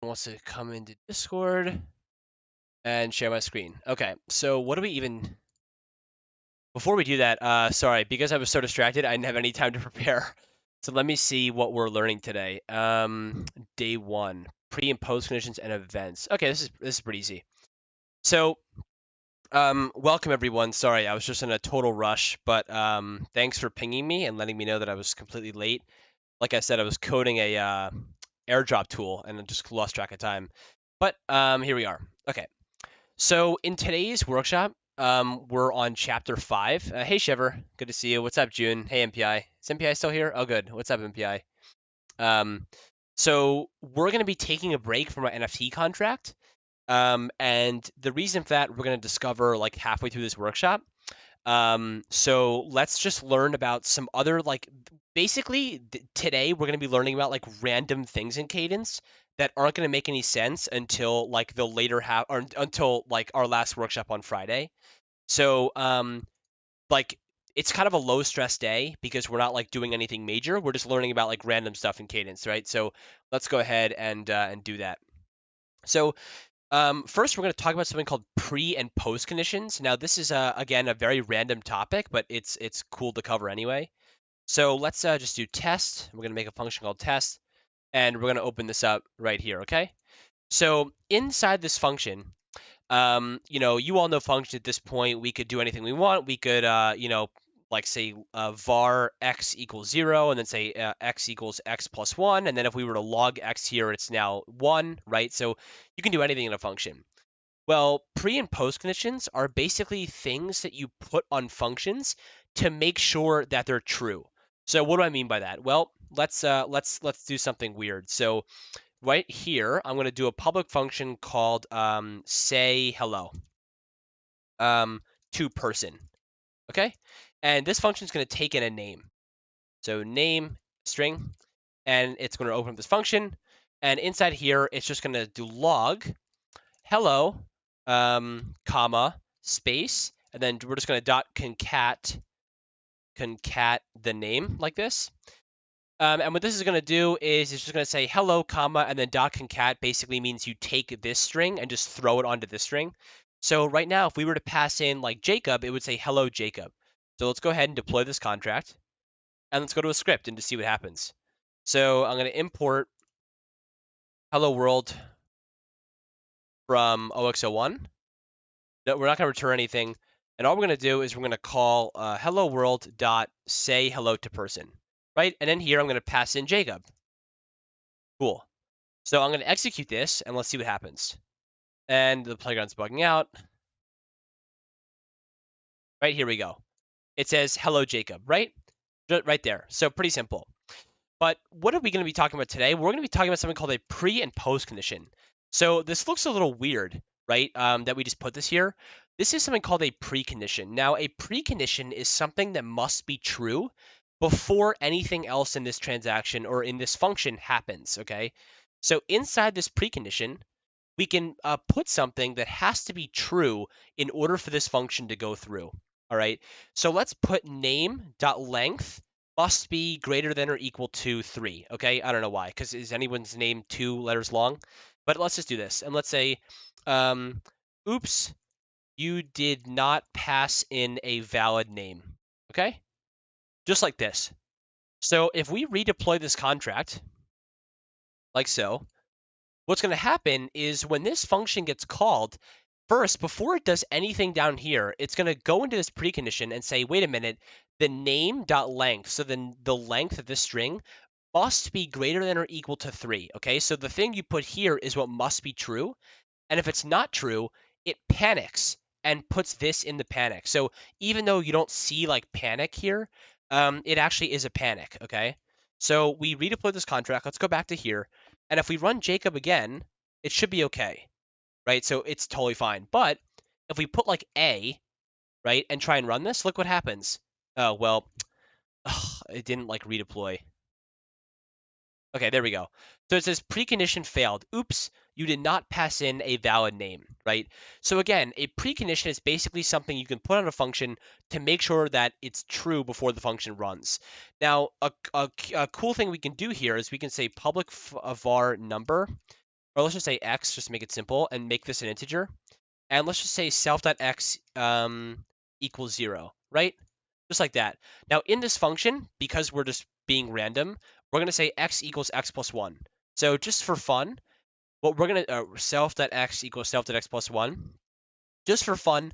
wants to come into Discord and share my screen. Okay, so what do we even... Before we do that, sorry, because I was so distracted, I didn't have any time to prepare. So let me see what we're learning today. Day 1, pre and post conditions and events. Okay, this is pretty easy. So, welcome everyone. Sorry, I was just in a total rush, but thanks for pinging me and letting me know that I was completely late. Like I said, I was coding a airdrop tool and I just lost track of time. But here we are. Okay. So in today's workshop, we're on chapter 5. Hey, Shiver. Good to see you. What's up, June? Hey, MPI. Is MPI still here? Oh, good. What's up, MPI? So we're going to be taking a break from our NFT contract. And the reason for that, we're going to discover like halfway through this workshop. So let's just learn about some other, like, basically today we're going to be learning about like random things in Cadence that aren't going to make any sense until like the later half or until like our last workshop on Friday. So, like it's kind of a low stress day because we're not like doing anything major. We're just learning about like random stuff in Cadence, right? So let's go ahead and do that. So first, we're going to talk about something called pre and post conditions. Now, this is again a very random topic, but it's cool to cover anyway. So let's just do test. We're going to make a function called test, and we're going to open this up right here. Okay. So inside this function, you all know function at this point. We could do anything we want. We could, like say var x equals 0, and then say x equals x plus 1. And then if we were to log x here, it's now 1, right? So you can do anything in a function. Well, pre and post conditions are basically things that you put on functions to make sure that they're true. So what do I mean by that? Well, let's do something weird. So right here, I'm going to do a public function called say hello to person. Okay, and this function is going to take in a name. So name string, and it's going to open up this function. And inside here, it's just going to do log hello, comma, space, and then we're just going to dot concat the name like this. And what this is going to do is it's just going to say hello, comma, and then dot concat basically means you take this string and just throw it onto this string. So right now, if we were to pass in like Jacob, it would say hello, Jacob. So let's go ahead and deploy this contract, and let's go to a script and just see what happens. So I'm going to import hello world from OX01. No, we're not going to return anything. And all we're going to do is we're going to call hello world dot say hello to person, right? And then here I'm going to pass in Jacob. Cool. So I'm going to execute this and let's see what happens. And the playground's bugging out. Right, here we go. It says hello Jacob, right? Right there. So pretty simple. But what are we going to be talking about today? We're going to be talking about something called a pre and post condition. So this looks a little weird, right? That we just put this here. This is something called a precondition. Now, a precondition is something that must be true before anything else in this transaction or in this function happens, okay? So inside this precondition, we can put something that has to be true in order for this function to go through, all right? So let's put name.length must be greater than or equal to 3, okay? I don't know why, because is anyone's name 2 letters long? But let's just do this, and let's say, oops, you did not pass in a valid name, okay? Just like this. So if we redeploy this contract, like so, what's going to happen is when this function gets called, first, before it does anything down here, it's going to go into this precondition and say, wait a minute, the name.length, so then the length of this string must be greater than or equal to 3, okay? So the thing you put here is what must be true, and if it's not true, it panics and puts this in the panic. So even though you don't see like panic here, it actually is a panic, okay? So we redeploy this contract. Let's go back to here. And if we run Jacob again, it should be okay, right? So it's totally fine. But if we put like A, right, and try and run this, look what happens. Oh, well, it didn't like redeploy. Okay, there we go. So it says precondition failed. Oops, you did not pass in a valid name, right? So again, a precondition is basically something you can put on a function to make sure that it's true before the function runs. Now, a cool thing we can do here is we can say public var number, or let's just say x, just to make it simple, and make this an integer. And let's just say self.x equals 0, right? Just like that. Now in this function, because we're just being random, we're going to say x equals x plus 1. So just for fun, what we're going to self.x equals self.x plus 1. Just for fun,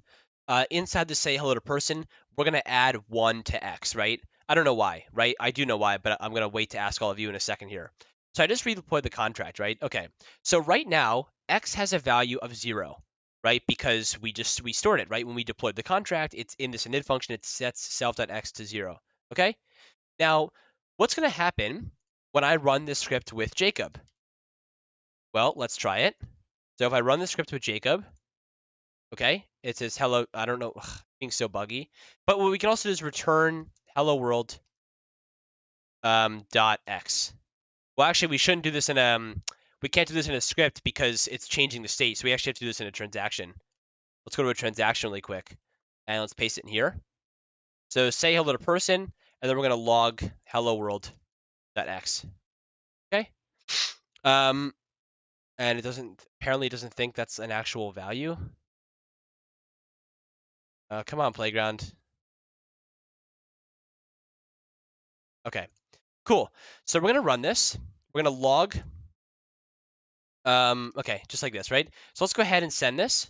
inside the say hello to person, we're going to add 1 to x, right? I don't know why, right? I do know why, but I'm going to wait to ask all of you in a second here. So I just redeployed the contract, right? Okay. So right now, x has a value of 0, right? Because we stored it, right? When we deployed the contract, it's in this init function, it sets self.x to 0, okay? Now, what's going to happen when I run this script with Jacob? Well, let's try it. So if I run the script with Jacob, okay, it says hello. I don't know, being so buggy. But what we can also do is return hello world dot x. Well, actually, we shouldn't do this in we can't do this in a script because it's changing the state. So we actually have to do this in a transaction. Let's go to a transaction really quick, and let's paste it in here. So say hello to person, and then we're gonna log hello world dot x. Okay. And it apparently doesn't think that's an actual value. Come on, playground. Okay, cool. So we're gonna run this. We're gonna log. Okay, just like this, right? So let's go ahead and send this.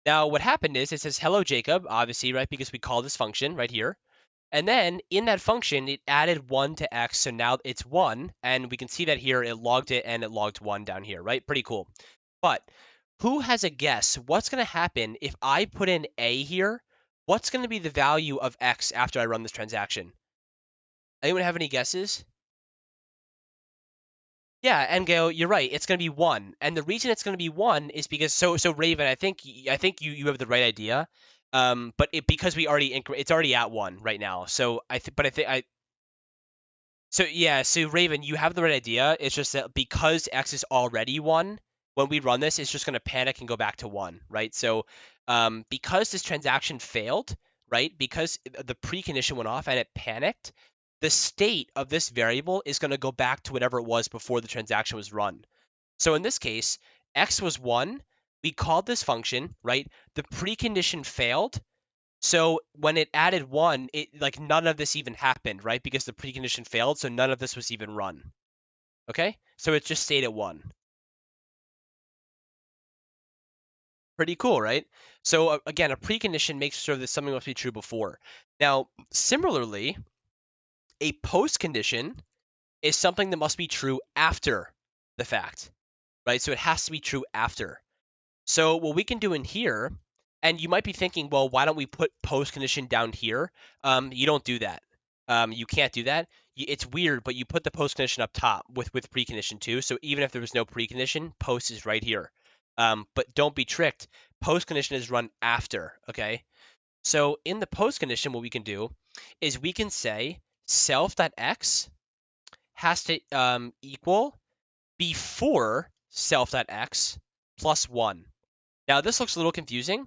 Now what happened is it says hello Jacob, obviously, right? Because we call this function right here. And then in that function, it added 1 to x, so now it's 1, and we can see that here, it logged it, and it logged 1 down here, right? Pretty cool. But who has a guess? What's going to happen if I put in a here? What's going to be the value of x after I run this transaction? Anyone have any guesses? Yeah, and Gail, you're right. It's going to be 1, and the reason it's going to be 1 is because so Raven, I think you have the right idea. But because it's already at 1 right now. So I think So yeah, so Raven, you have the right idea. It's just that because x is already 1, when we run this, it's just going to panic and go back to 1, right? So because this transaction failed, right, because the precondition went off and it panicked, the state of this variable is going to go back to whatever it was before the transaction was run. So in this case, x was 1. We called this function, right? The precondition failed. So when it added 1, it like none of this even happened, right? Because the precondition failed, so none of this was even run. Okay? So it just stayed at 1. Pretty cool, right? So again, a precondition makes sure that something must be true before. Now, similarly, a postcondition is something that must be true after the fact, right? So it has to be true after. So what we can do in here, and you might be thinking, well, why don't we put post condition down here? You don't do that. You can't do that. It's weird, but you put the post condition up top with precondition too. So even if there was no precondition, post is right here. But don't be tricked. Post condition is run after. Okay. So in the post condition, what we can do is we can say self.x has to equal before self.x plus 1. Now this looks a little confusing,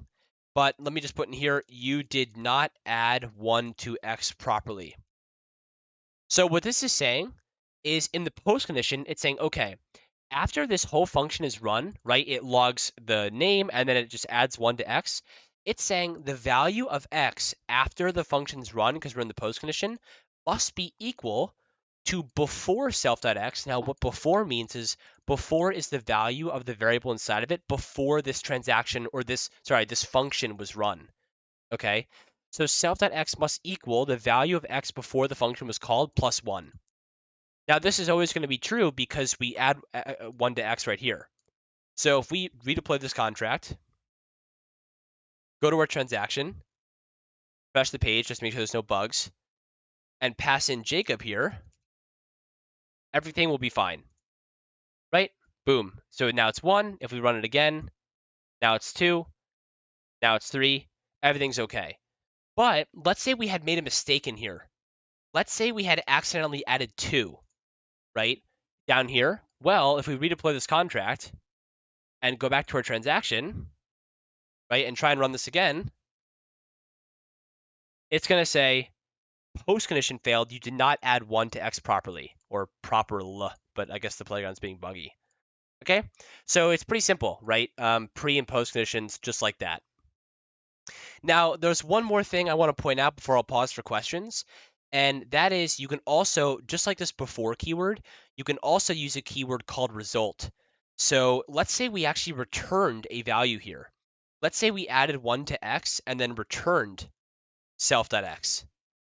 but let me just put in here, you did not add 1 to x properly. So what this is saying is in the post condition, it's saying, okay, after this whole function is run, right, it logs the name and then it just adds 1 to x. It's saying the value of x after the function's run, because we're in the post condition, must be equal to before self.x. Now, what before means is before is the value of the variable inside of it before this transaction or this function was run. Okay, so self.x must equal the value of x before the function was called plus 1. Now, this is always going to be true because we add 1 to x right here. So if we redeploy this contract, go to our transaction, refresh the page, just make sure there's no bugs, and pass in Jacob here, everything will be fine, right? Boom. So now it's 1. If we run it again, now it's 2. Now it's 3. Everything's okay. But let's say we had made a mistake in here. Let's say we had accidentally added 2, right? Down here. Well, if we redeploy this contract and go back to our transaction, right, and try and run this again, it's going to say post condition failed. You did not add 1 to x properly, or proper, but I guess the playground's being buggy. Okay, so it's pretty simple, right? Pre and post conditions, just like that. Now, there's one more thing I want to point out before I'll pause for questions, and that is you can also, just like this before keyword, you can also use a keyword called result. So let's say we actually returned a value here. Let's say we added 1 to x and then returned self.x,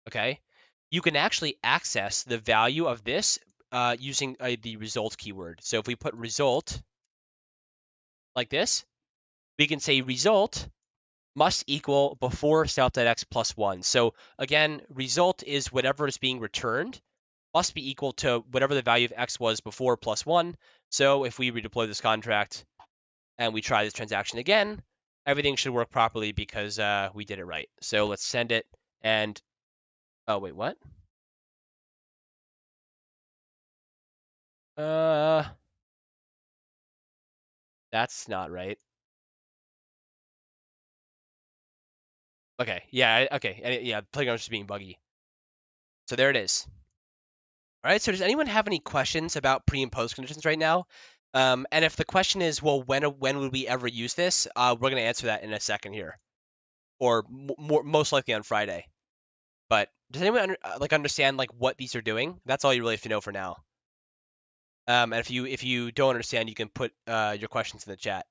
okay? You can actually access the value of this using the result keyword. So if we put result like this, we can say result must equal before self.x plus 1. So again, result is whatever is being returned must be equal to whatever the value of x was before plus 1. So if we redeploy this contract and we try this transaction again, everything should work properly because we did it right. So let's send it and, oh, wait, what? That's not right. Okay, yeah, okay, yeah, Playground's just being buggy. So there it is. All right, so does anyone have any questions about pre and post conditions right now? And if the question is, well, when would we ever use this? We're going to answer that in a second here, or most likely on Friday. But does anyone understand like what these are doing? That's all you really have to know for now. And if you don't understand, you can put your questions in the chat.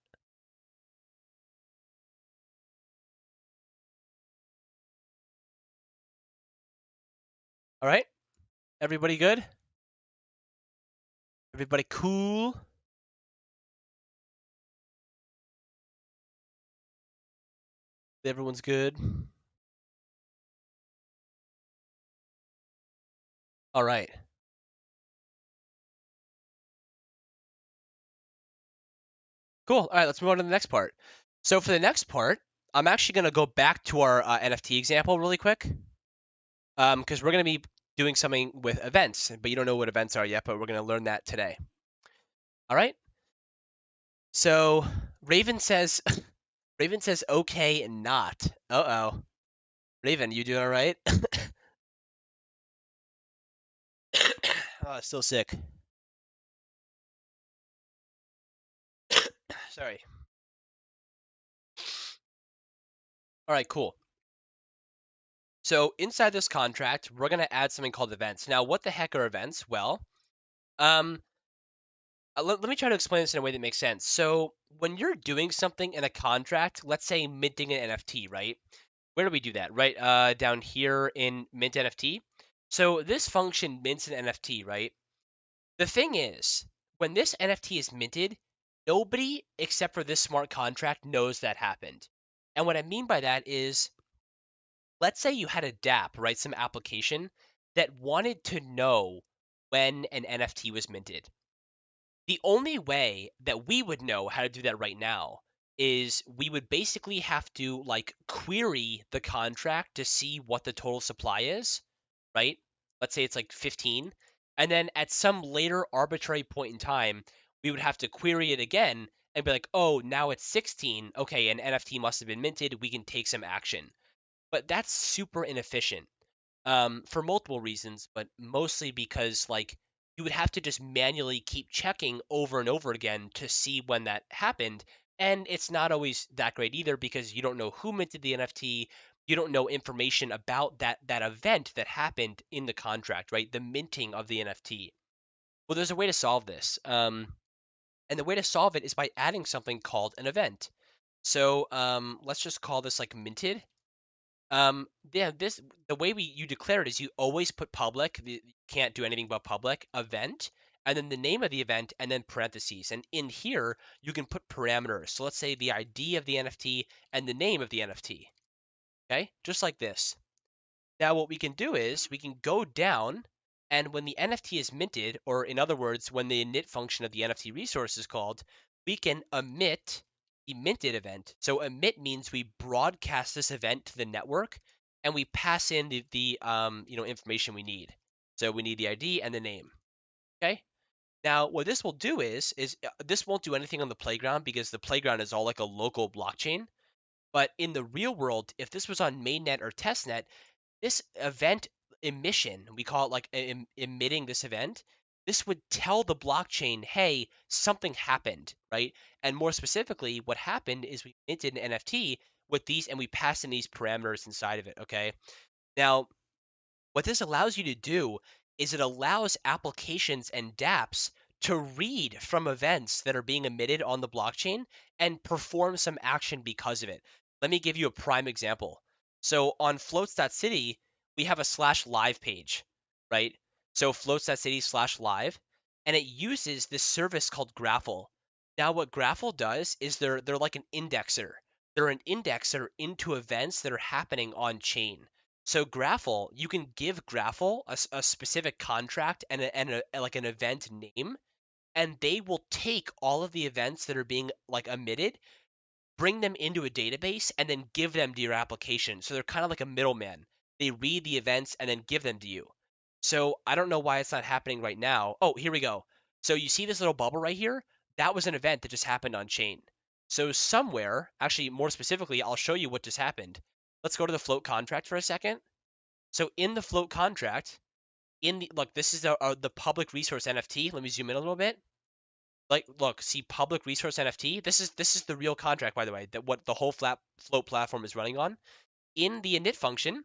All right, everybody good? Everybody cool? Everyone's good. All right. Cool. All right, let's move on to the next part. So for the next part, I'm actually going to go back to our NFT example really quick, because we're going to be doing something with events, but you don't know what events are yet, but we're going to learn that today. All right. So Raven says, Raven says okay and not. Uh-oh. Raven, you doing all right? Oh, still sick. Sorry. All right, cool. So inside this contract, we're going to add something called events. Now, what the heck are events? Well, um, let me try to explain this in a way that makes sense. So when you're doing something in a contract, let's say minting an NFT, right? Where do we do that? Right down here in mint NFT. So this function mints an NFT, right? The thing is, when this NFT is minted, nobody except for this smart contract knows that happened. And what I mean by that is, let's say you had a DApp, right? Some application that wanted to know when an NFT was minted. The only way that we would know how to do that right now is we would basically have to like query the contract to see what the total supply is, right? Let's say it's like 15. And then at some later arbitrary point in time, we would have to query it again and be like, oh, now it's 16. Okay, an NFT must have been minted. We can take some action. But that's super inefficient for multiple reasons, but mostly because like you would have to just manually keep checking over and over again to see when that happened. And it's not always that great either because you don't know who minted the NFT. You don't know information about that event that happened in the contract, right? The minting of the NFT. Well, there's a way to solve this. And the way to solve it is by adding something called an event. So let's just call this like minted. Yeah, the way you declare it is you always put public. You can't do anything but public event, and then the name of the event, and then parentheses. And in here, you can put parameters. So let's say the ID of the NFT and the name of the NFT. Okay, just like this. Now, what we can do is we can go down, and when the NFT is minted, or in other words, when the init function of the NFT resource is called, we can emit the minted event. So emit means we broadcast this event to the network, and we pass in the information we need. So we need the ID and the name. Okay. Now, what this will do is this won't do anything on the playground because the playground is all like a local blockchain. But in the real world, if this was on mainnet or testnet, this event emission, we call it like emitting this event, this would tell the blockchain, hey, something happened, right? And more specifically, what happened is we minted an NFT with these and we passed in these parameters inside of it, okay? Now, what this allows you to do is it allows applications and dApps to read from events that are being emitted on the blockchain and perform some action because of it. Let me give you a prime example. So on floats.city, we have a /live page, right? So floats.city/live, and it uses this service called Graphel. Now what Graphel does is they're like an indexer. They're an indexer into events that are happening on chain. So Graphel, you can give Graphel a specific contract and like an event name, and they will take all of the events that are being like emitted, bring them into a database, and then give them to your application. So they're kind of like a middleman. They read the events and then give them to you. So I don't know why it's not happening right now. Oh, here we go. So you see this little bubble right here? That was an event that just happened on chain. So somewhere, actually more specifically, I'll show you what just happened. Let's go to the float contract for a second. So in the float contract, look, this is the public resource NFT. Let me zoom in a little bit. Like, look, see public resource NFT. This is the real contract, by the way, that what the whole float platform is running on. In the init function,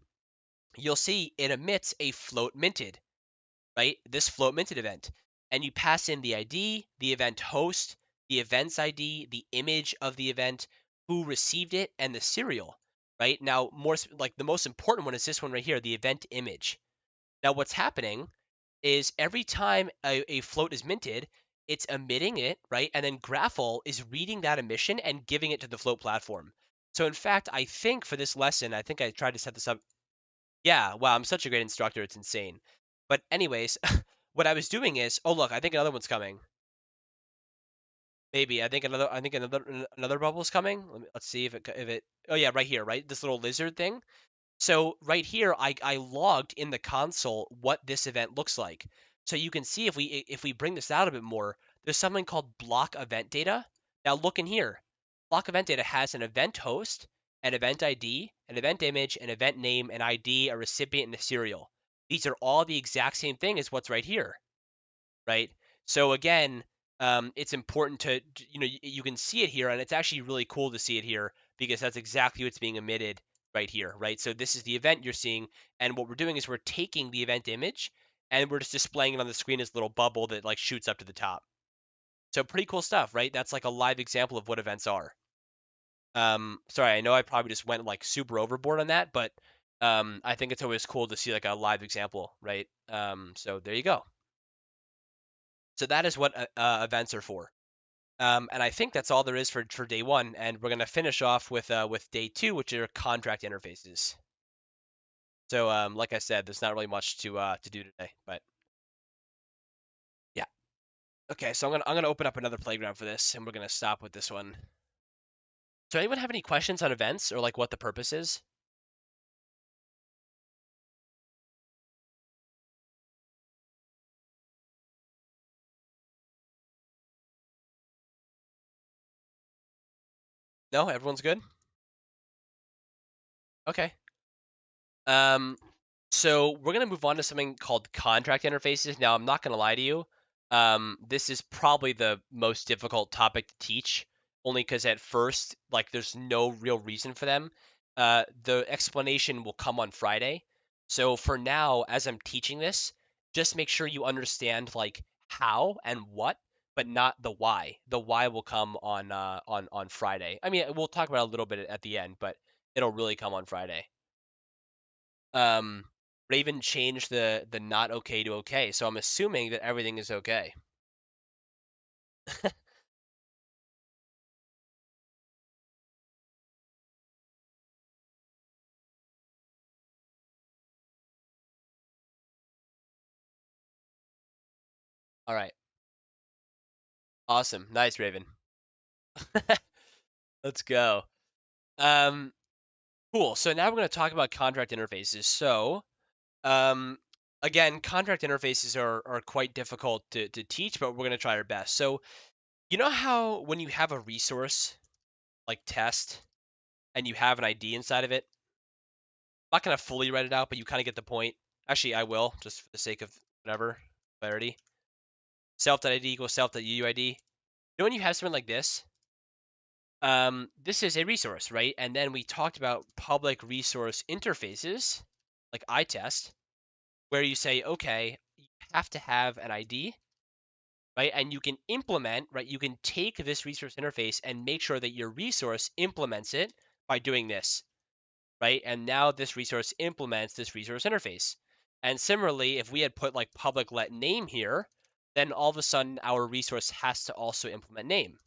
you'll see it emits a float minted, right? This float minted event, and you pass in the ID, the event host, the event's ID, the image of the event, who received it, and the serial. Right now, more like the most important one is this one right here, the event image. Now, what's happening is every time a float is minted, it's emitting it, right? And then Graphel is reading that emission and giving it to the float platform. So in fact, I think for this lesson, I think I tried to set this up. Yeah, wow, I'm such a great instructor. It's insane. But anyways, what I was doing is, oh look, I think another one's coming. Maybe I think another bubble's coming. Let's see if it. Oh yeah, right here, right? This little lizard thing. So right here, I logged in the console what this event looks like. So you can see if we bring this out a bit more, there's something called block event data. Now look in here. Block event data has an event host, an event ID, an event image, an event name, an ID, a recipient, and a serial. These are all the exact same thing as what's right here, right? So again, it's important to, you can see it here, and it's actually really cool to see it here because that's exactly what's being emitted right here, right? So this is the event you're seeing, and what we're doing is we're taking the event image and we're just displaying it on the screen as a little bubble that like shoots up to the top. So pretty cool stuff, right? That's like a live example of what events are. Sorry, I know I probably just went like super overboard on that, but I think it's always cool to see like a live example, right? So there you go. So that is what events are for. And I think that's all there is for day one. And we're gonna finish off with day two, which are contract interfaces. So like I said, there's not really much to do today, but yeah. Okay, so I'm gonna open up another playground for this, and we're gonna stop with this one. So anyone have any questions on events or like what the purpose is? No, everyone's good. Okay. Um, so we're gonna move on to something called contract interfaces. Now, I'm not gonna lie to you. This is probably the most difficult topic to teach, only because at first, like, there's no real reason for them. The explanation will come on Friday. So for now, as I'm teaching this, just make sure you understand like how and what, but not the why. The why will come on Friday. I mean, we'll talk about it a little bit at the end, but it'll really come on Friday. um, Raven changed the not okay to okay, so I'm assuming that everything is okay. All right, awesome, nice, Raven. Let's go. Um, cool. So now we're going to talk about contract interfaces. So, um, again, contract interfaces are quite difficult to teach, but we're going to try our best. So, you know how when you have a resource like test and you have an ID inside of it, I'm not going to fully write it out, but you kind of get the point. Actually, I will, just for the sake of whatever clarity. self.id equals self.uuid. You know when you have something like this, this is a resource, right? And then we talked about public resource interfaces, like iTest, where you say, okay, you have to have an ID, right? And you can implement, right? You can take this resource interface and make sure that your resource implements it by doing this, right? And now this resource implements this resource interface. And similarly, if we had put like public let name here, then all of a sudden our resource has to also implement name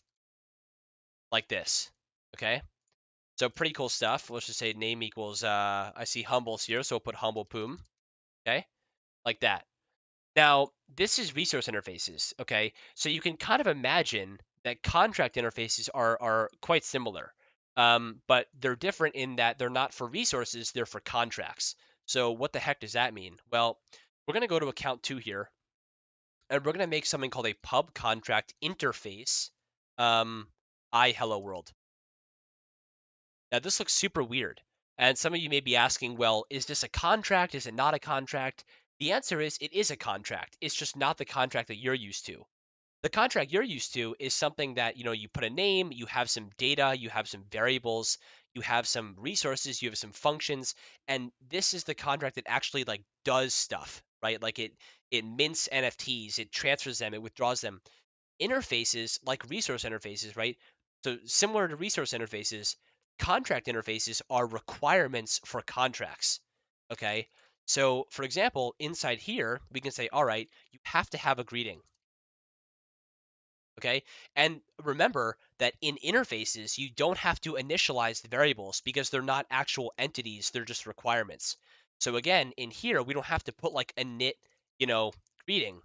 like this, okay? So pretty cool stuff. Let's just say name equals, I see humbles here, so we'll put humble poom, okay? Like that. Now, this is resource interfaces, okay? So you can kind of imagine that contract interfaces are quite similar, but they're different in that they're not for resources, they're for contracts. So what the heck does that mean? Well, we're going to go to account 2 here, and we're going to make something called a pub contract interface hello world. Now, this looks super weird, and some of you may be asking, well, is this a contract? Is it not a contract? The answer is it is a contract. It's just not the contract that you're used to. The contract you're used to is something that, you put a name, you have some data, you have some variables, you have some resources, you have some functions, and this is the contract that actually like does stuff, right? Like it mints NFTs, it transfers them, it withdraws them. Interfaces like resource interfaces, right? So similar to resource interfaces, contract interfaces are requirements for contracts. Okay. So for example, inside here, we can say, all right, you have to have a greeting. Okay. And remember that in interfaces, you don't have to initialize the variables because they're not actual entities, they're just requirements. So again, in here, we don't have to put like a init, greeting,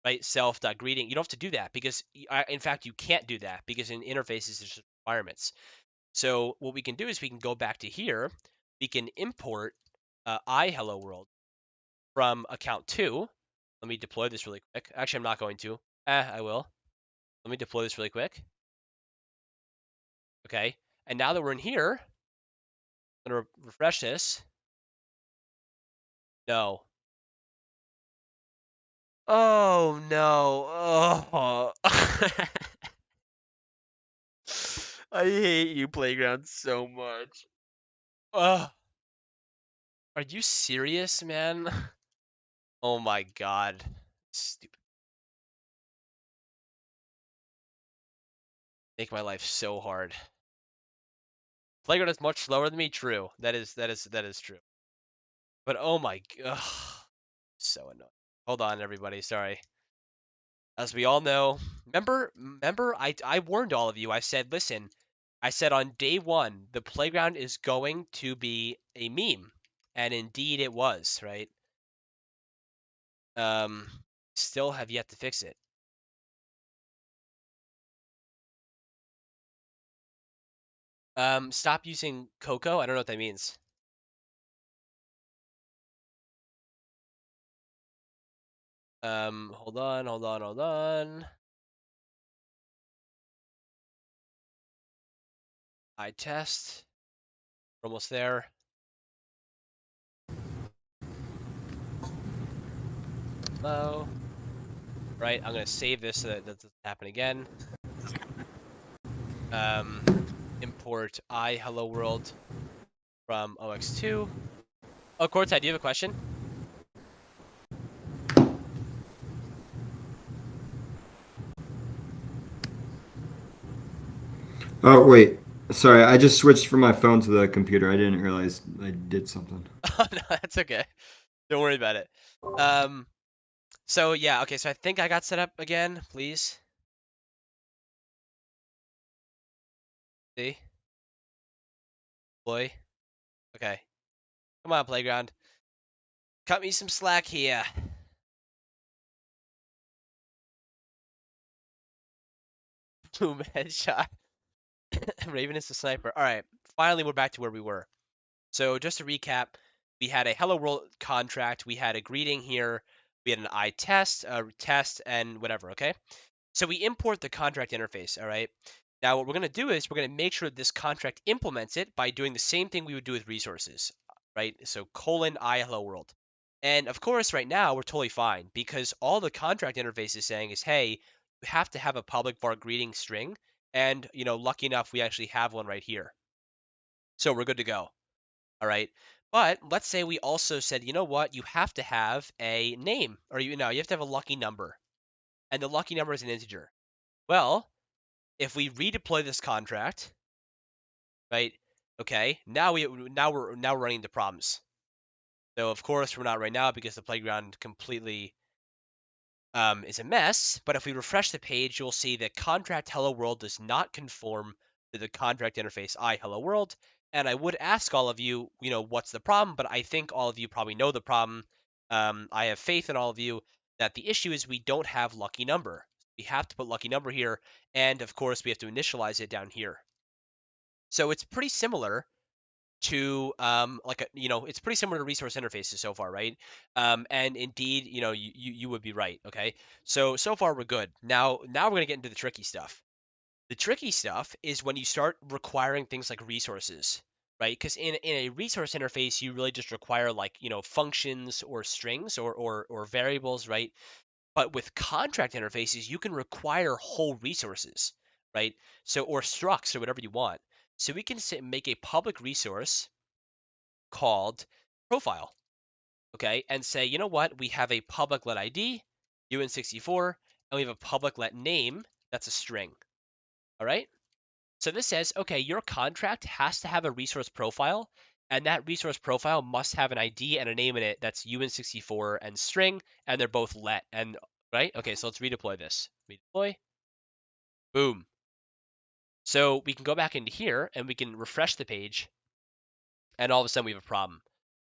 right? Self.greeting. You don't have to do that because, in fact, you can't do that because in interfaces, there's requirements. So what we can do is we can go back to here. We can import hello world from account 2. Let me deploy this really quick. Actually, I'm not going to. I will. Let me deploy this really quick. Okay. And now that we're in here, I'm going to refresh this. No. Oh, no. Oh. I hate you, Playground, so much. Ugh. Are you serious, man? Oh my god. Stupid. Make my life so hard. Playground is much slower than me. True. That is true. But oh my god. So annoying. Hold on, everybody. Sorry. As we all know, remember, I warned all of you. I said, listen, I said on day 1, the playground is going to be a meme. And indeed it was, right? Still have yet to fix it. Stop using Coco. I don't know what that means. Hold on. I test. We're almost there. Hello. Right, I'm gonna save this so that doesn't happen again. Import hello world from OX2. Oh, Cortai, do you have a question? Oh, wait. Sorry, I just switched from my phone to the computer. I didn't realize I did something. Oh no, that's okay. Don't worry about it. So yeah, okay, so I think I got set up again, please. See? Boy. Okay. Come on, playground. Cut me some slack here. Boom, headshot. Raven is the sniper. Alright, finally we're back to where we were. So just to recap, we had a hello world contract, we had a greeting here, we had an iTest, a test, and whatever, okay? So we import the contract interface, all right? Now what we're going to do is we're going to make sure this contract implements it by doing the same thing we would do with resources, right? So : hello world. And of course, right now we're totally fine because all the contract interface is saying is, hey, you have to have a public var greeting string. And, lucky enough, we actually have one right here. So we're good to go. All right. But let's say we also said, you know what, you have to have a name, or you have to have a lucky number. And the lucky number is an integer. Well, if we redeploy this contract, right? Okay, now we're running into problems. So of course we're not right now because the playground completely is a mess. But if we refresh the page, you'll see that contract hello world does not conform to the contract interface I hello world. And I would ask all of you, what's the problem? But I think all of you probably know the problem. I have faith in all of you that the issue is we don't have lucky number. We have to put lucky number here, and of course we have to initialize it down here. So it's pretty similar to it's pretty similar to resource interfaces so far, right? And indeed, you would be right. Okay, so far we're good. Now we're gonna get into the tricky stuff. The tricky stuff is when you start requiring things like resources, right? Because in a resource interface, you really just require like functions or strings or variables, right? But with contract interfaces, you can require whole resources, right? So or structs or whatever you want. So we can make a public resource called profile, okay, and say, you know what, we have a public let ID, UN64, and we have a public let name, that's a string, all right? So this says, okay, your contract has to have a resource profile, and that resource profile must have an ID and a name in it that's UN64 and string, and they're both let, and right? Okay, so let's redeploy this. Redeploy, boom. So we can go back into here and we can refresh the page, and all of a sudden we have a problem.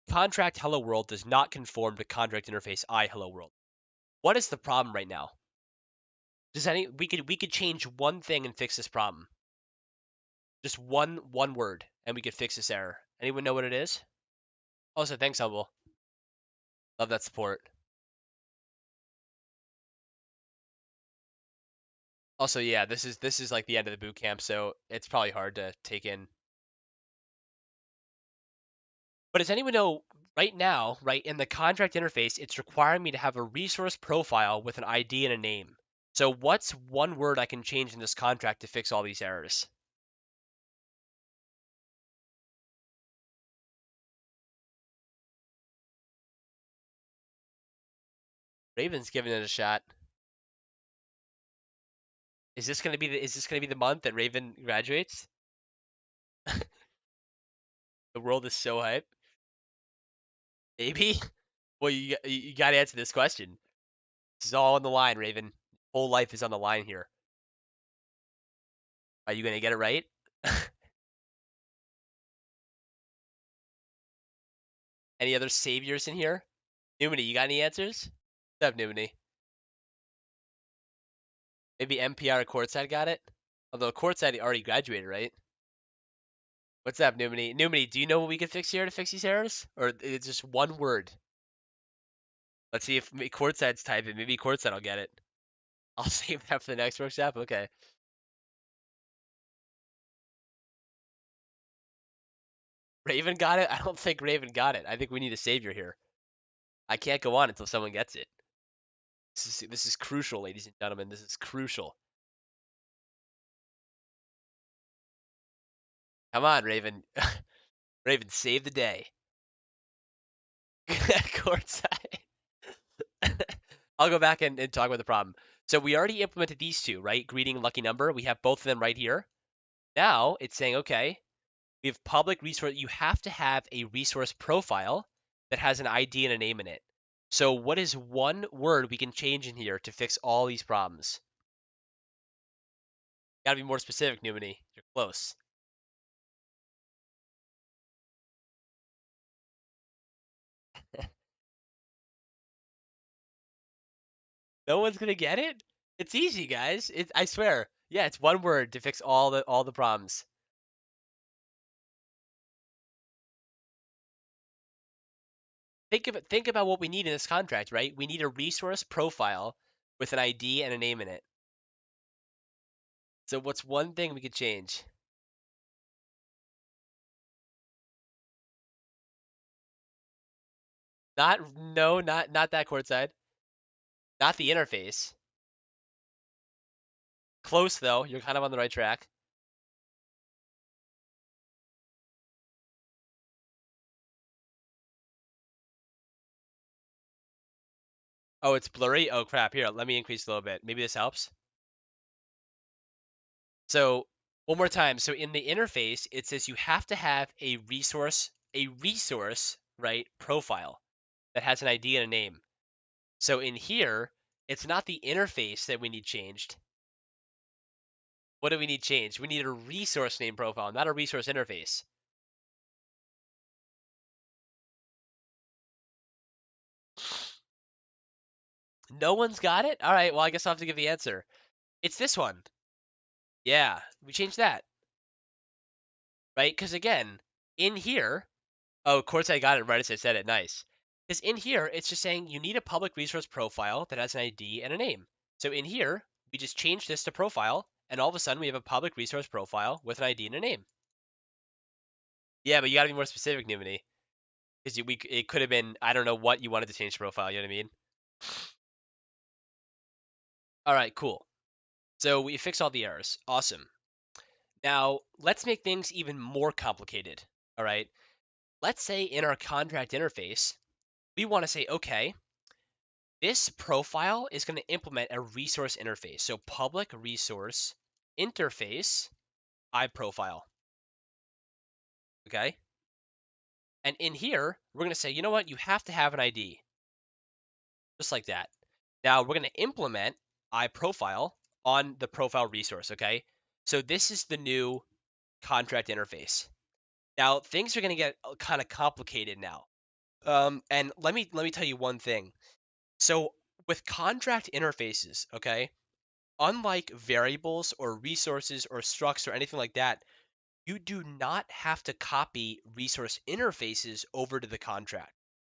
Contract hello world does not conform to contract interface I hello world. What is the problem right now? We could change one thing and fix this problem. Just one word and we could fix this error. Anyone know what it is? Also, thanks, Humble. Love that support. Also, yeah, this is like the end of the boot camp, so it's probably hard to take in. But does anyone know right now, right, in the contract interface, it's requiring me to have a resource profile with an ID and a name. So what's one word I can change in this contract to fix all these errors? Raven's giving it a shot. Is this gonna be the month that Raven graduates? The world is so hype. Maybe. Well, you got to answer this question. This is all on the line, Raven. Whole life is on the line here. Are you gonna get it right? Any other saviors in here? Numini, you got any answers? What's up, Numini? Maybe MPR or Courtside got it? Although Courtside already graduated, right? What's up, Numini? Numini, do you know what we can fix here to fix these errors? Or it's just one word? Let's see if Courtside's typing. Maybe Courtside will get it. I'll save that for the next workshop. Okay. Raven got it? I don't think Raven got it. I think we need a savior here. I can't go on until someone gets it. This is crucial, ladies and gentlemen. This is crucial. Come on, Raven. Raven, save the day. Courtside. I'll go back and talk about the problem. So we already implemented these two, right? Greeting and lucky number. We have both of them right here. Now it's saying, okay, we have public resource. You have to have a resource profile that has an ID and a name in it. So what is one word we can change in here to fix all these problems? Gotta be more specific, Numini. You're close. No one's gonna get it? It's easy, guys. I swear. Yeah, it's one word to fix all the problems. Think about what we need in this contract, right? We need a resource profile with an ID and a name in it. So what's one thing we could change? Not that courtside. Not the interface. Close though. You're kind of on the right track. Oh, it's blurry. Oh crap. Here, let me increase a little bit. Maybe this helps. So one more time. So in the interface, it says you have to have a resource, right, profile that has an ID and a name. So in here, it's not the interface that we need changed. What do we need changed? We need a resource name profile, not a resource interface. No one's got it? All right, well, I guess I'll have to give the answer. It's this one. Yeah, we changed that, right? Because again, in here, oh, Corte got it right as I said it. Nice. Because in here, it's just saying you need a public resource profile that has an ID and a name. So in here, we just change this to profile, and all of a sudden we have a public resource profile with an ID and a name. Yeah, but you gotta be more specific, Nimini. Because it could have been, I don't know what you wanted to change to profile, you know what I mean? All right, cool. So we fix all the errors. Awesome. Now, let's make things even more complicated. All right. Let's say in our contract interface, we want to say, okay, this profile is going to implement a resource interface. So public resource interface iProfile. Okay. And in here, we're going to say, you know what? You have to have an ID. Just like that. Now we're going to implement iProfile on the profile resource. Okay. So this is the new contract interface. Now things are going to get kind of complicated now. And let me tell you one thing. So with contract interfaces, okay, unlike variables or resources or structs or anything like that, you do not have to copy resource interfaces over to the contract.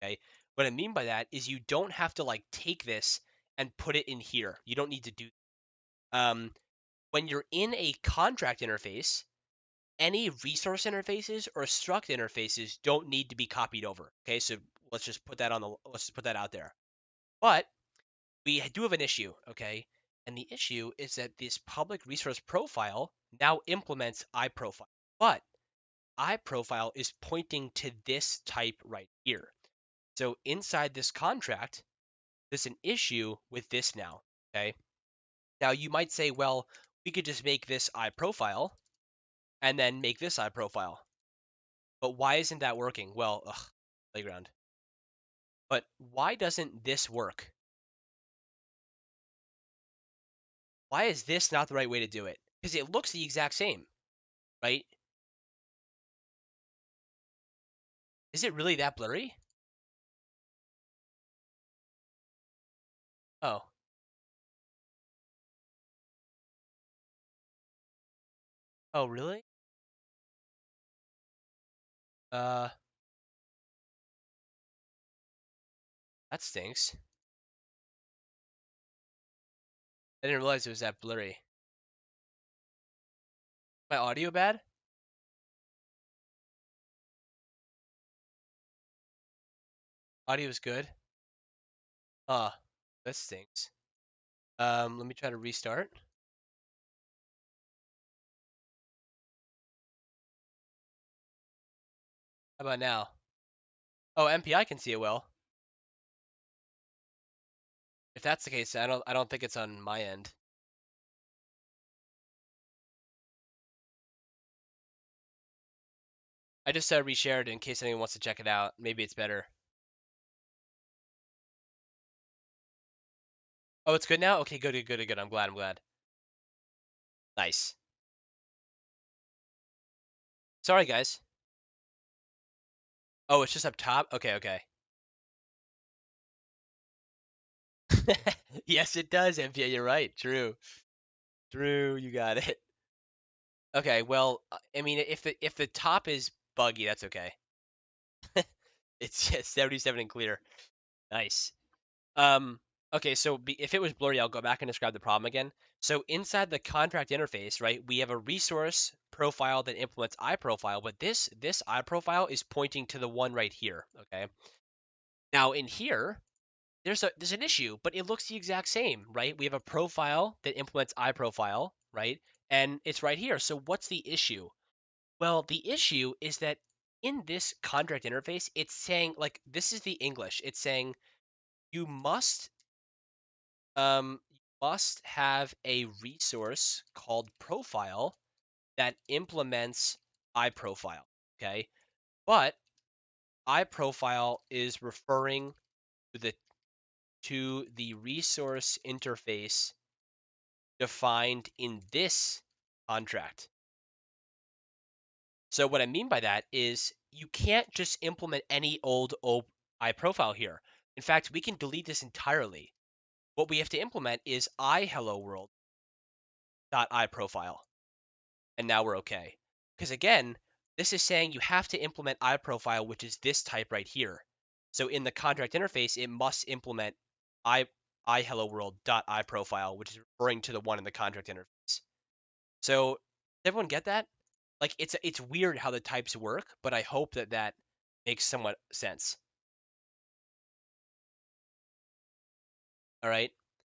Okay. What I mean by that is you don't have to like take this and put it in here. You don't need to do. Um, when you're in a contract interface, any resource interfaces or struct interfaces don't need to be copied over. Okay, so let's just put that out there. But we do have an issue, okay? And the issue is that this public resource profile now implements iProfile. But iProfile is pointing to this type right here. So inside this contract, there's an issue with this now, okay? Now you might say, well, we could just make this iProfile and then make this iProfile. But why isn't that working? Well, playground. But why doesn't this work? Why is this not the right way to do it? Because it looks the exact same, right? Is it really that blurry? Oh. Oh, really? Uh, that stinks. I didn't realize it was that blurry. My audio bad? Audio is good. That stinks. Let me try to restart. How about now? Oh, MPI can see it well. If that's the case, I don't think it's on my end. I just reshared it in case anyone wants to check it out. Maybe it's better. Oh, it's good now? Okay, good, good, good, good. I'm glad, I'm glad. Nice. Sorry, guys. Oh, it's just up top? Okay, okay. Yes, it does, MPA. You're right. True. True, you got it. Okay, well, I mean, if the top is buggy, that's okay. It's just 77 and clear. Nice. Um, okay, so if it was blurry, I'll go back and describe the problem again. So inside the contract interface, right, we have a resource profile that implements iProfile, but this iProfile is pointing to the one right here, okay? Now in here, there's an issue, but it looks the exact same, right? We have a profile that implements iProfile, right? And it's right here. So what's the issue? Well, the issue is that in this contract interface, it's saying, like, this is the English. It's saying you must have a resource called profile that implements iProfile. Okay, but iProfile is referring to the resource interface defined in this contract. So what I mean by that is you can't just implement any old iProfile here. In fact, we can delete this entirely. What we have to implement is iHelloWorld.iProfile, and now we're okay. Because again, this is saying you have to implement iProfile, which is this type right here. So in the contract interface, it must implement iHelloWorld.iProfile, which is referring to the one in the contract interface. So does everyone get that? Like it's weird how the types work, but I hope that makes somewhat sense. All right.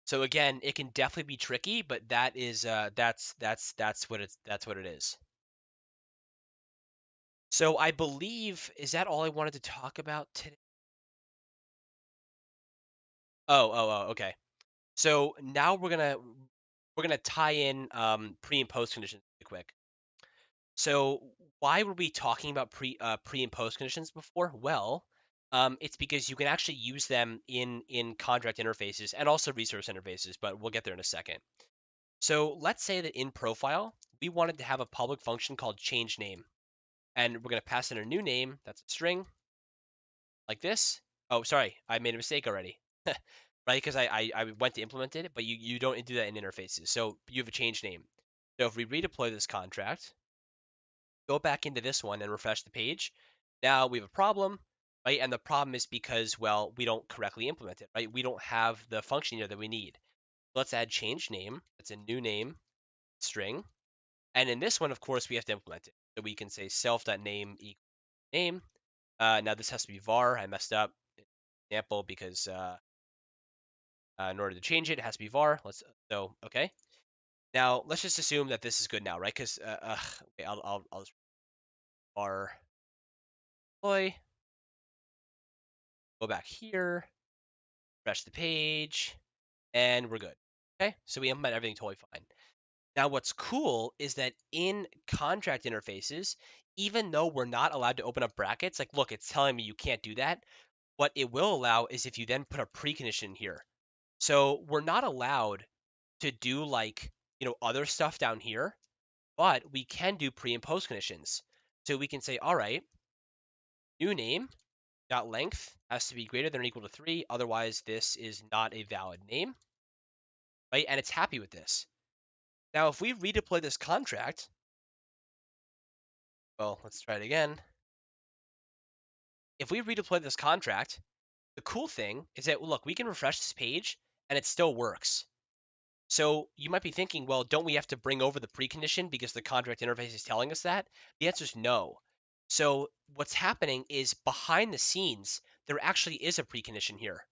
So again, it can definitely be tricky, but that is that's what it is. So I believe, is that all I wanted to talk about today? Okay. So now we're gonna tie in pre and post conditions really quick. So why were we talking about pre and post conditions before? Well, it's because you can actually use them in contract interfaces and also resource interfaces, but we'll get there in a second. So let's say that in profile, we wanted to have a public function called change name, and we're going to pass in a new name that's a string like this. Oh, sorry, I made a mistake already. Right, because I went to implement it, but you don't do that in interfaces. So you have a change name. So if we redeploy this contract, go back into this one and refresh the page, now we have a problem, right? And the problem is because, well, we don't correctly implement it, right? We don't have the function here that we need. Let's add change name. That's a new name string. And in this one, of course, we have to implement it. So we can say self.name equals name. Now this has to be var. I messed up. Example because in order to change it, it has to be var. Okay. Now let's just assume that this is good now, right? Because okay, I'll just var deploy. Go back here, refresh the page, and we're good. Okay, so we implement everything totally fine. Now, what's cool is that in contract interfaces, even though we're not allowed to open up brackets, like look, it's telling me you can't do that. What it will allow is if you then put a precondition here. So we're not allowed to do like, other stuff down here, but we can do pre and post conditions. So we can say, all right, new name dot length has to be greater than or equal to 3, otherwise this is not a valid name, right? And it's happy with this. Now, if we redeploy this contract, well, let's try it again. If we redeploy this contract, the cool thing is that, look, we can refresh this page and it still works. So you might be thinking, well, don't we have to bring over the precondition because the contract interface is telling us that? The answer is no. So what's happening is behind the scenes, there actually is a precondition here,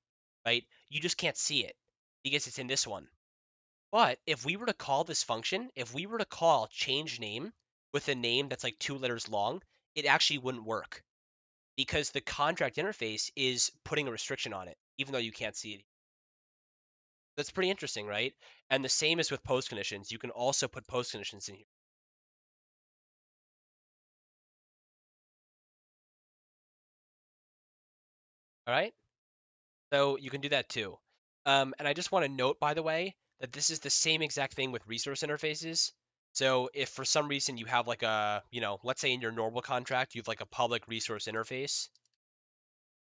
right? You just can't see it because it's in this one. But if we were to call this function, if we were to call change name with a name that's like 2 letters long, it actually wouldn't work because the contract interface is putting a restriction on it, even though you can't see it. That's pretty interesting, right? And the same is with post conditions. You can also put post conditions in here. All right. So you can do that too. And I just want to note, by the way, that this is the same exact thing with resource interfaces. So if for some reason you have like let's say in your normal contract, you have like a public resource interface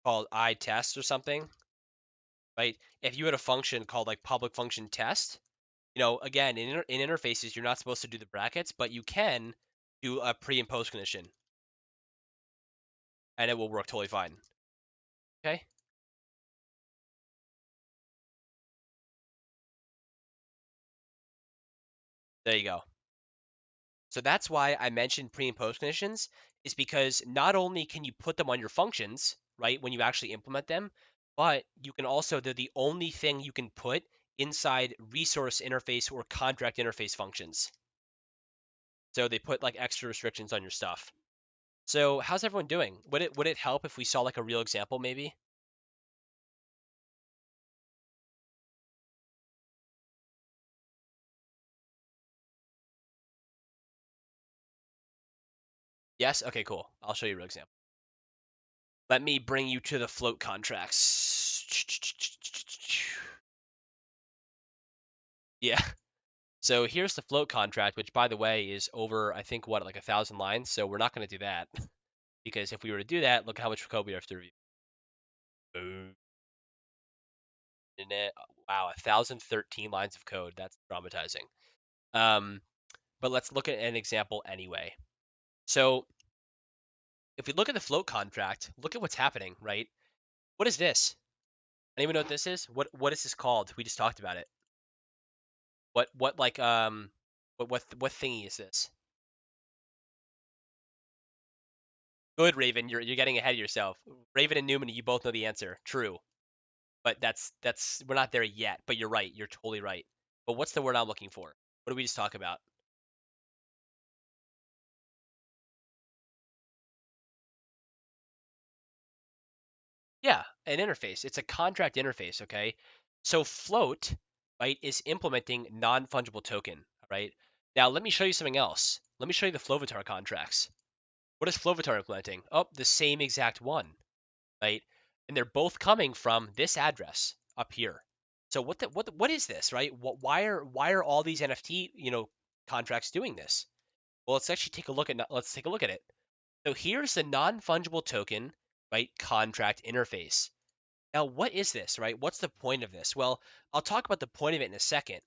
called iTest or something, right? If you had a function called like public function test, again, in interfaces, you're not supposed to do the brackets, but you can do a pre and post condition, and it will work totally fine. Okay, there you go. So that's why I mentioned pre and post conditions, is because not only can you put them on your functions, right, when you actually implement them. But you can also, they're the only thing you can put inside resource interface or contract interface functions. So they put like extra restrictions on your stuff. So how's everyone doing? Would it help if we saw like a real example maybe? Yes? Okay, cool. I'll show you a real example. Let me bring you to the float contracts. Yeah. So here's the float contract, which by the way is over, I think, what, like 1,000 lines. So we're not going to do that because if we were to do that, look how much code we have to review. Boom. Wow, 1,013 lines of code. That's traumatizing. Um, but let's look at an example anyway. So if we look at the float contract, look at what's happening, right? What is this? Anyone know what this is? What is this called? We just talked about it. What like what thingy is this? Good, Raven. You're getting ahead of yourself. Raven and Newman, you both know the answer. True, but that's we're not there yet. But you're right. You're totally right. But what's the word I'm looking for? What did we just talk about? Yeah, an interface. It's a contract interface. Okay. So float, right, is implementing non-fungible token. Right. Now let me show you something else. Let me show you the Flovitar contracts. What is Flovitar implementing? Oh, the same exact one. Right? And they're both coming from this address up here. So what is this, right? Why are all these NFT contracts doing this? Well, let's take a look at it. So here's the non-fungible token, right? Contract interface. Now, what is this, right? What's the point of this? Well, I'll talk about the point of it in a second,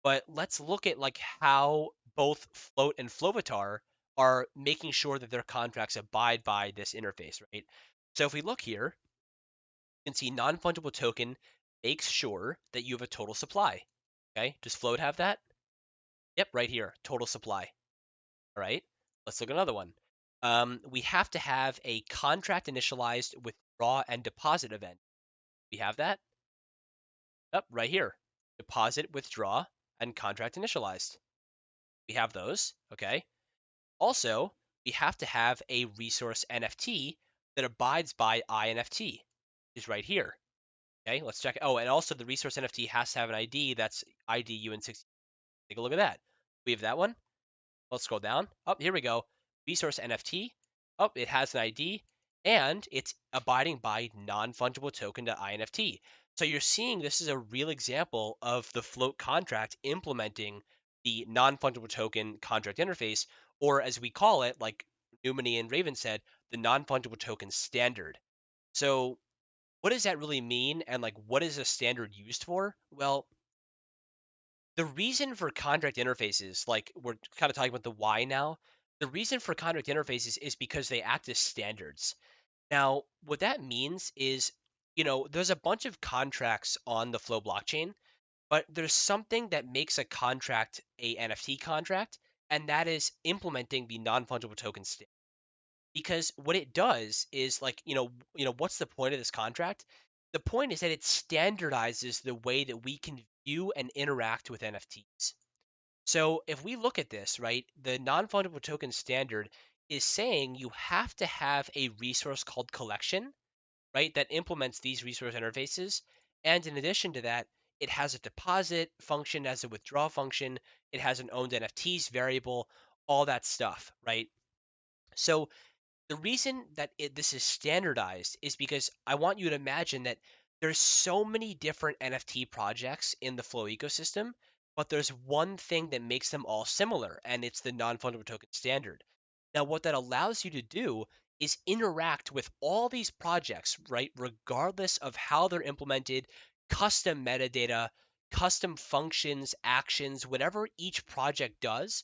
but let's look at like how both Float and Flovitar are making sure that their contracts abide by this interface, right? So if we look here, can see non-fungible token makes sure that you have a total supply. Okay, does float have that? Yep, right here, total supply. All right, let's look at another one. We have to have a contract initialized withdraw and deposit event. We have that? Yep, right here. Deposit, withdraw, and contract initialized. We have those. Okay. Also, we have to have a resource NFT that abides by INFT, is right here. Okay, let's check. Oh, and also the resource NFT has to have an ID that's ID UN60. Take a look at that. We have that one. Let's scroll down. Oh, here we go. Resource NFT. Oh, it has an ID and it's abiding by non-fungible token.inft. So you're seeing this is a real example of the float contract implementing the non-fungible token contract interface, or as we call it, like Numini and Raven said, the non-fungible token standard. So what does that really mean? And like, what is a standard used for? Well, the reason for contract interfaces, like we're kind of talking about the why now, the reason for contract interfaces is because they act as standards. Now, what that means is, there's a bunch of contracts on the Flow blockchain, but there's something that makes a contract a NFT contract, and that is implementing the non-fungible token standard. Because what it does is like, what's the point of this contract? The point is that it standardizes the way that we can view and interact with NFTs. So if we look at this, right, the non-fungible token standard is saying you have to have a resource called collection, right, that implements these resource interfaces. And in addition to that, it has a deposit function, as a withdraw function, it has an owned NFTs variable, all that stuff, right? So the reason that this is standardized is because I want you to imagine that there's so many different NFT projects in the Flow ecosystem, but there's one thing that makes them all similar, and it's the non-fungible token standard. Now, what that allows you to do is interact with all these projects, right, regardless of how they're implemented, custom metadata, custom functions, actions, whatever each project does.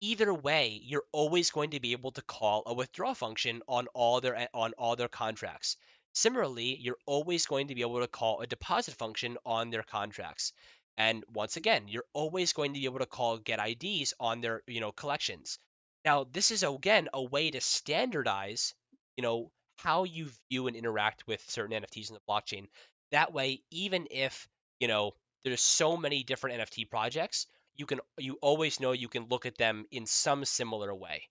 Either way, you're always going to be able to call a withdraw function on all their contracts. Similarly, you're always going to be able to call a deposit function on their contracts. And once again, you're always going to be able to call get IDs on their, collections. Now, this is again a way to standardize, you know, how you view and interact with certain NFTs in the blockchain. That way, even if, you know, there's so many different NFT projects, you always know you can look at them in some similar way.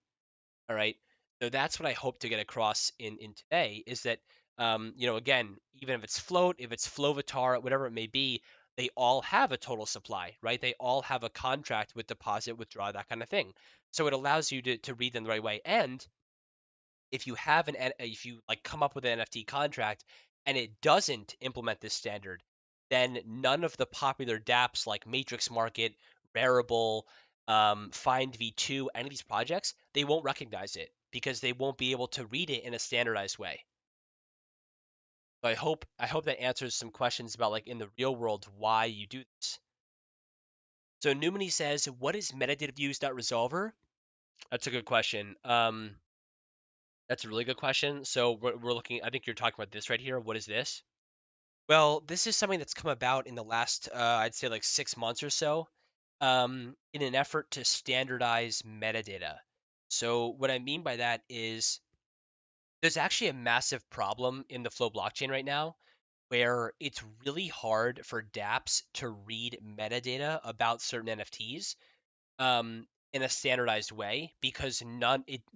All right. So that's what I hope to get across in today is that, again, even if it's float, if it's Flovatar, whatever it may be, they all have a total supply, right? They all have a contract with deposit, withdraw, that kind of thing. So it allows you to read them the right way. And if you have if you like come up with an NFT contract and it doesn't implement this standard, then none of the popular dApps like Matrix Market, Rarible, Find V2, any of these projects, they won't recognize it because they won't be able to read it in a standardized way. So I hope that answers some questions about like in the real world why you do this. So Numini says, what is Resolver? That's a good question. That's a really good question. So we're looking, I think you're talking about this right here. What is this? Well, this is something that's come about in the last, I'd say like 6 months or so, in an effort to standardize metadata. So what I mean by that is there's actually a massive problem in the Flow blockchain right now where it's really hard for dApps to read metadata about certain NFTs in a standardized way because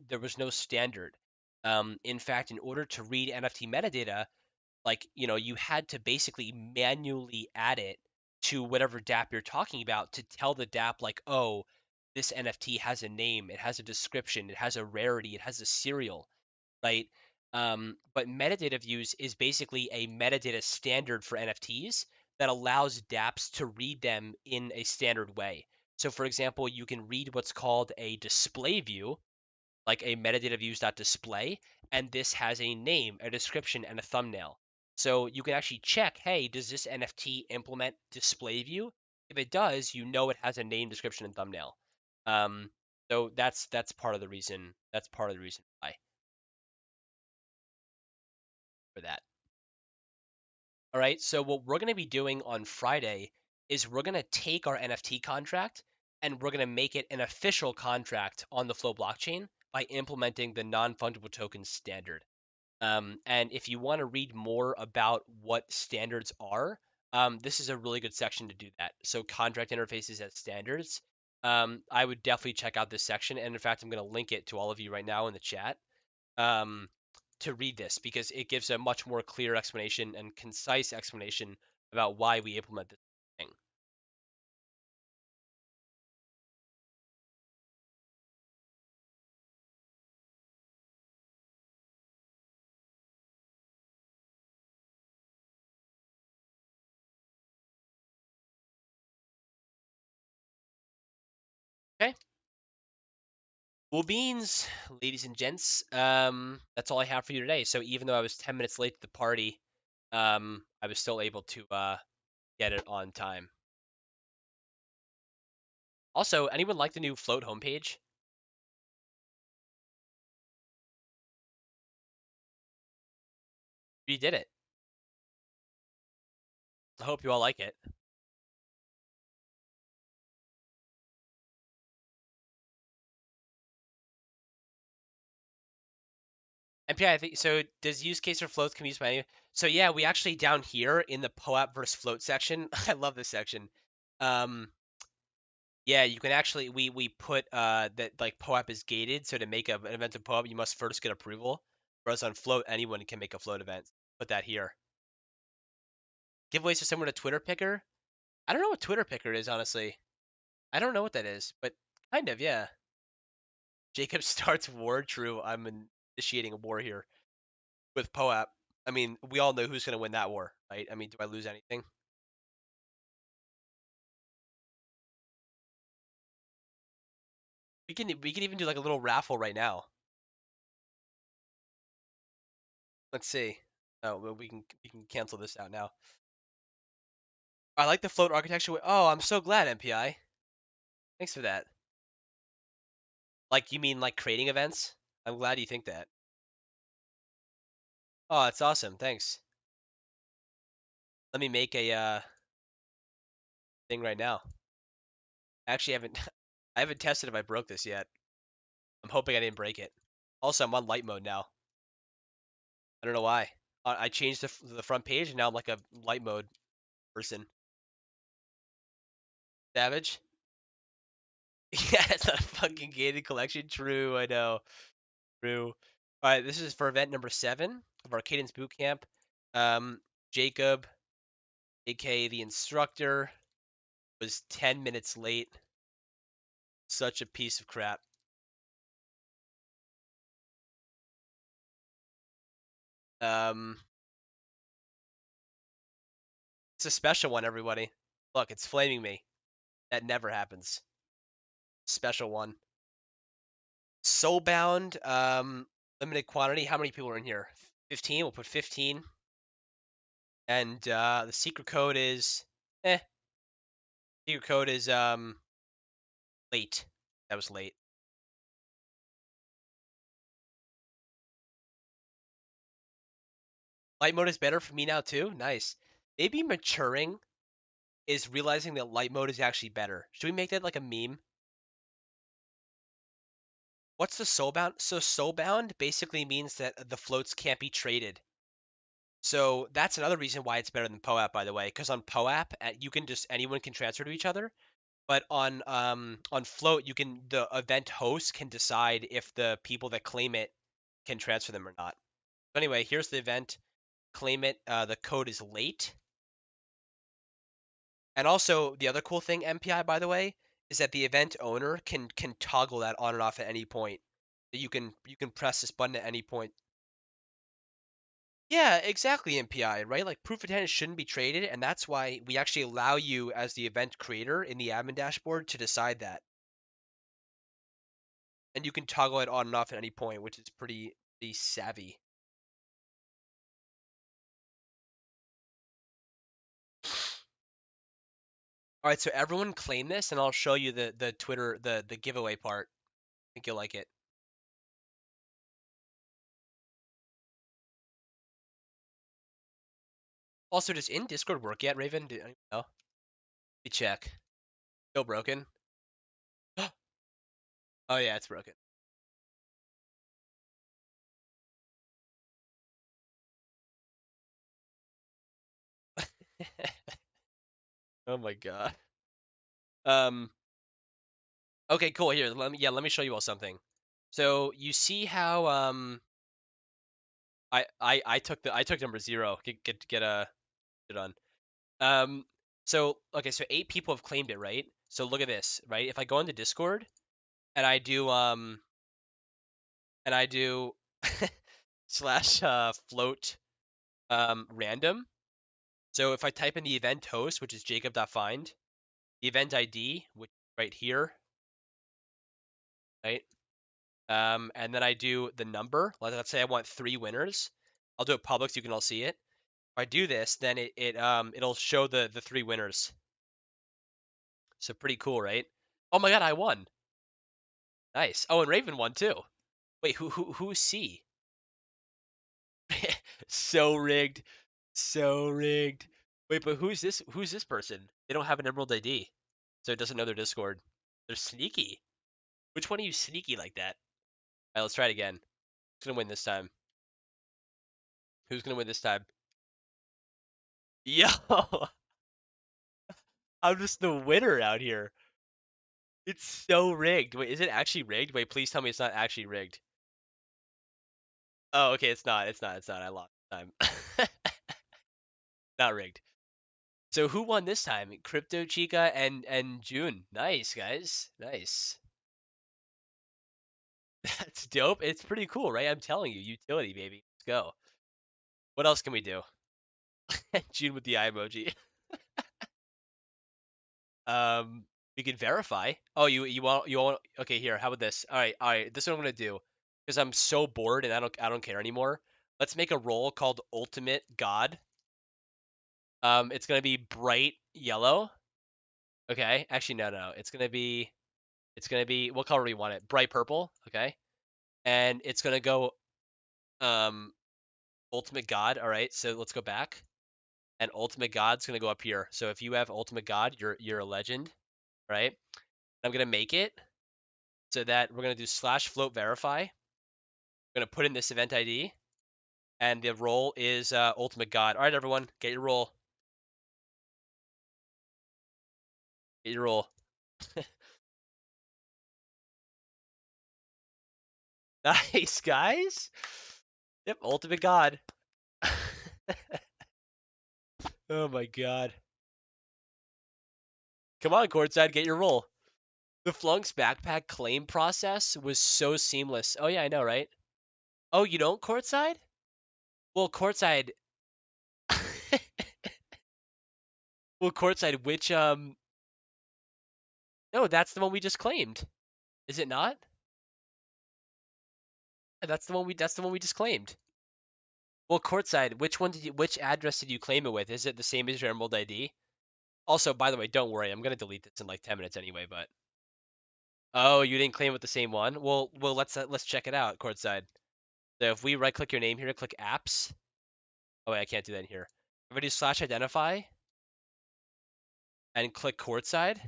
there was no standard. In fact, in order to read NFT metadata, like you had to basically manually add it to whatever dApp you're talking about to tell the dApp like, oh, this NFT has a name, it has a description, it has a rarity, it has a serial, right? But metadata views is basically a metadata standard for NFTs that allows dApps to read them in a standard way. So, for example, you can read what's called a display view, like a metadata views.display, and this has a name, a description, and a thumbnail. So you can actually check, hey, does this NFT implement display view? If it does, you know it has a name, description, and thumbnail. Um, so that's part of the reason. That's part of the reason why for that. All right. So what we're going to be doing on Friday is we're going to take our NFT contract and we're going to make it an official contract on the Flow blockchain by implementing the non-fungible token standard. And if you want to read more about what standards are, this is a really good section to do that. So contract interfaces as standards. I would definitely check out this section. And in fact, I'm going to link it to all of you right now in the chat um, to read this because it gives a much more clear explanation and concise explanation about why we implement this thing. Okay. Well, beans, ladies and gents, that's all I have for you today. So even though I was 10 minutes late to the party, I was still able to get it on time. Also, anyone like the new Float homepage? You did it. I hope you all like it. MPI, I think so. Does use case for floats can be used by any? So yeah, we actually down here in the POAP versus float section. I love this section. Um, yeah, you can actually we put that like POAP is gated, so to make an event of POAP, you must first get approval. Whereas on float, anyone can make a float event. Put that here. Giveaways for someone a Twitter picker. I don't know what Twitter picker is, honestly. I don't know what that is, but kind of, yeah. Jacob starts war. True, I'm initiating a war here with POAP. I mean, we all know who's going to win that war, right? I mean, do I lose anything? We can even do like a little raffle right now. Let's see. Oh, well, we can cancel this out now. I like the float architecture. Oh, I'm so glad, MPI. Thanks for that. Like, you mean like creating events? I'm glad you think that. Oh, that's awesome. Thanks. Let me make a thing right now. Actually, I haven't I haven't tested if I broke this yet. I'm hoping I didn't break it. Also, I'm on light mode now. I don't know why. I changed the front page and now I'm like a light mode person. Savage. Yeah, it's not a fucking gated collection. True, I know. True. All right, this is for event number 7 of our Cadence Bootcamp. Jacob, aka the instructor, was 10 minutes late. Such a piece of crap. It's a special one, everybody. Look, it's flaming me. That never happens. Special one. Soulbound, limited quantity. How many people are in here? 15. We'll put 15. And the secret code is secret code is late. That was late. Light mode is better for me now too. Nice. Maybe maturing is realizing that light mode is actually better. Should we make that like a meme? What's the soulbound? So soulbound basically means that the floats can't be traded. So that's another reason why it's better than POAP, by the way, because on POAP you can just anyone can transfer to each other, but on float the event host can decide if the people that claim it can transfer them or not. So anyway, here's the event. Claim it. The code is late. And also the other cool thing, MPI, by the way, is that the event owner can toggle that on and off at any point. You can press this button at any point. Yeah, exactly, MPI, right? Like proof of attendance shouldn't be traded, and that's why we actually allow you as the event creator in the admin dashboard to decide that. And you can toggle it on and off at any point, which is pretty savvy. All right, so everyone claim this, and I'll show you the Twitter the giveaway part. I think you'll like it. Also, does in Discord work yet, Raven? Do you know? Let me check. Still broken? Oh yeah, it's broken. Oh my god. Um. Okay, cool. Here, let me show you all something. So you see how I took number 0. Get it on. Um. So okay, so 8 people have claimed it, right? So look at this, right? If I go into Discord and I do slash float random. So if I type in the event host, which is jacob.find, the event ID, which is right here, right? And then I do the number. Let's say I want 3 winners. I'll do it public so you can all see it. If I do this, then it'll show the 3 winners. So pretty cool, right? Oh my god, I won. Nice. Oh, and Raven won too. Wait, who's C? So rigged. So rigged. Wait, but who's this? Who's this person? They don't have an Emerald ID, so it doesn't know their Discord. They're sneaky. Which one are you sneaky like that? All right, let's try it again. Who's gonna win this time? Who's gonna win this time? Yo, I'm just the winner out here. It's so rigged. Wait, is it actually rigged? Wait, please tell me it's not actually rigged. Oh, okay, it's not. It's not. It's not. I lost time. Not rigged. So who won this time? Crypto Chica and June. Nice, guys. Nice. That's dope. It's pretty cool, right? I'm telling you, utility, baby. Let's go. What else can we do? June with the eye emoji. Um, we can verify. Oh, you want? Okay, here. How about this? All right. This is what I'm gonna do because I'm so bored and I don't care anymore. Let's make a role called Ultimate God. It's gonna be bright yellow. Okay. Actually, no. It's gonna be what color do you want it? Bright purple. Okay. And it's gonna go um Ultimate God. All right. So let's go back. And Ultimate God's gonna go up here. So if you have Ultimate God, you're a legend, right? I'm gonna make it so that we're gonna do slash float verify. We're gonna put in this event ID, And the role is Ultimate God. All right, everyone, get your role. Get your role. Nice, guys. Yep, Ultimate God. Oh my God. Come on, courtside, get your role. The Flunk's backpack claim process was so seamless. Oh yeah, I know, right? Oh, you don't courtside? Well, courtside. Well, courtside. Which No, that's the one we just claimed. Is it not? That's the one we. That's the one we just claimed. Well, courtside. Which one did you? Which address did you claim it with? Is it the same as your Emerald ID? Also, by the way, don't worry. I'm gonna delete this in like 10 minutes anyway. But oh, you didn't claim with the same one. Well, let's check it out. Courtside. So if we right-click your name here, click Apps. Oh wait, I can't do that in here. If I do /identify and click courtside,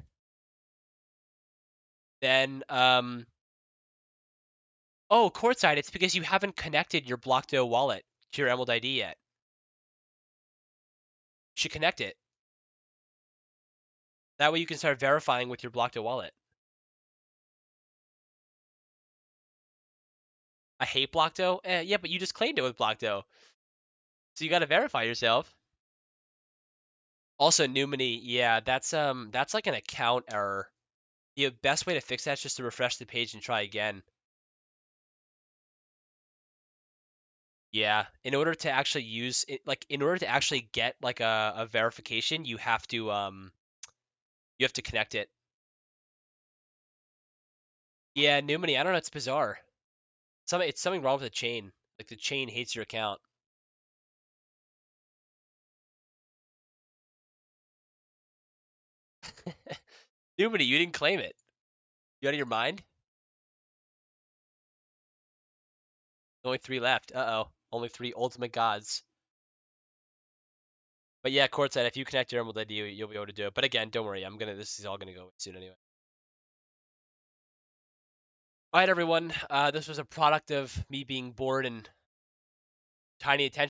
then oh, courtside. It's because you haven't connected your Blockdo wallet to your Emerald ID yet. You should connect it. That way you can start verifying with your Blockdo wallet. I hate Blockdo. Yeah, but you just claimed it with Blockdo, so you got to verify yourself. Also, Numini, yeah, that's like an account error. The best way to fix that is just to refresh the page and try again. Yeah, in order to actually use it, like in order to actually get like a verification, you have to connect it. Yeah, Numini, I don't know, it's bizarre. It's something wrong with the chain. Like the chain hates your account. Numini, you didn't claim it. You out of your mind? Only 3 left. Uh-oh. Only 3 ultimate gods. But yeah, courtside, if you connect your Emerald ID, you'll be able to do it. But again, don't worry. This is all gonna go soon anyway. All right, everyone. This was a product of me being bored and tiny attention.